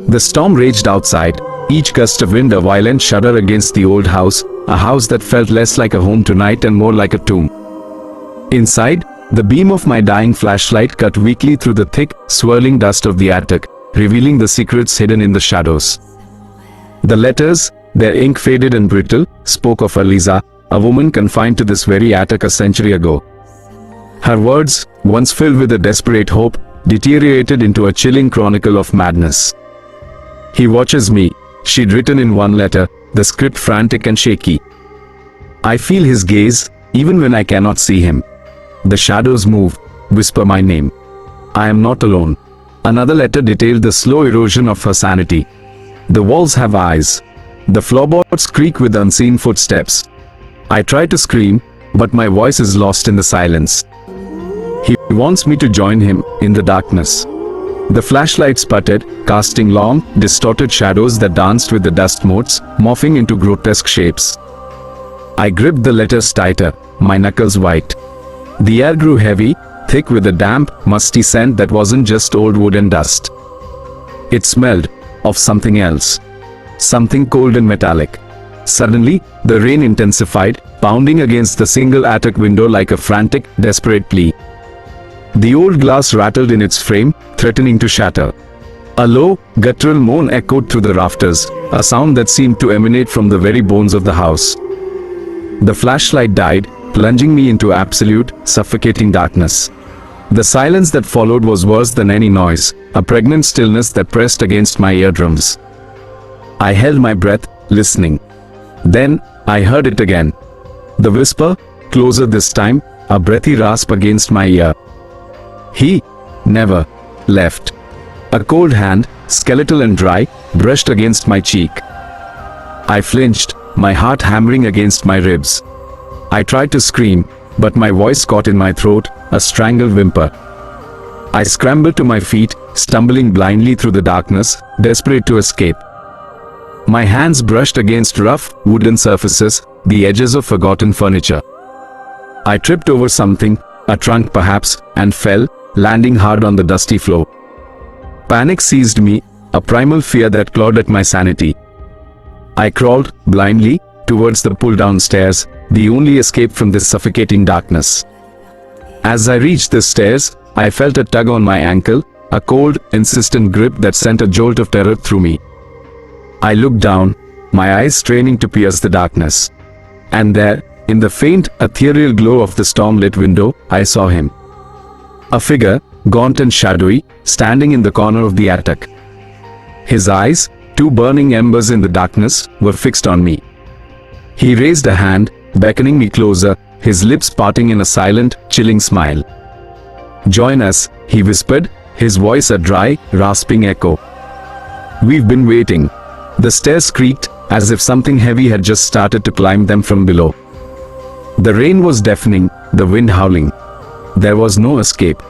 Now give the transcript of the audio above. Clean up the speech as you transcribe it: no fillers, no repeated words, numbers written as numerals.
The storm raged outside, each gust of wind a violent shudder against the old house, a house that felt less like a home tonight and more like a tomb. Inside, the beam of my dying flashlight cut weakly through the thick, swirling dust of the attic, revealing the secrets hidden in the shadows. The letters, their ink faded and brittle, spoke of Eliza, a woman confined to this very attic a century ago. Her words, once filled with a desperate hope, deteriorated into a chilling chronicle of madness. "He watches me," she'd written in one letter, the script frantic and shaky. "I feel his gaze, even when I cannot see him. The shadows move, whisper my name. I am not alone." Another letter detailed the slow erosion of her sanity. "The walls have eyes. The floorboards creak with unseen footsteps. I try to scream, but my voice is lost in the silence. He wants me to join him in the darkness." The flashlight sputtered, casting long, distorted shadows that danced with the dust motes, morphing into grotesque shapes. I gripped the letters tighter, my knuckles white. The air grew heavy, thick with a damp, musty scent that wasn't just old wood and dust. It smelled of something else. Something cold and metallic. Suddenly, the rain intensified, pounding against the single attic window like a frantic, desperate plea. The old glass rattled in its frame, threatening to shatter. A low, guttural moan echoed through the rafters, a sound that seemed to emanate from the very bones of the house. The flashlight died, plunging me into absolute, suffocating darkness. The silence that followed was worse than any noise, a pregnant stillness that pressed against my eardrums. I held my breath, listening. Then, I heard it again. The whisper, closer this time, a breathy rasp against my ear. "He never left." A cold hand, skeletal and dry, brushed against my cheek. I flinched, my heart hammering against my ribs. I tried to scream, but my voice caught in my throat, a strangled whimper. I scrambled to my feet, stumbling blindly through the darkness, desperate to escape. My hands brushed against rough, wooden surfaces, the edges of forgotten furniture. I tripped over something, a trunk perhaps, and fell, landing hard on the dusty floor. Panic seized me, a primal fear that clawed at my sanity. I crawled, blindly, towards the pull-down stairs, the only escape from this suffocating darkness. As I reached the stairs, I felt a tug on my ankle, a cold, insistent grip that sent a jolt of terror through me. I looked down, my eyes straining to pierce the darkness. And there, in the faint, ethereal glow of the storm-lit window, I saw him. A figure, gaunt and shadowy, standing in the corner of the attic. His eyes, two burning embers in the darkness, were fixed on me. He raised a hand, beckoning me closer, his lips parting in a silent, chilling smile. "Join us," he whispered, his voice a dry, rasping echo. "We've been waiting." The stairs creaked, as if something heavy had just started to climb them from below. The rain was deafening, the wind howling. There was no escape.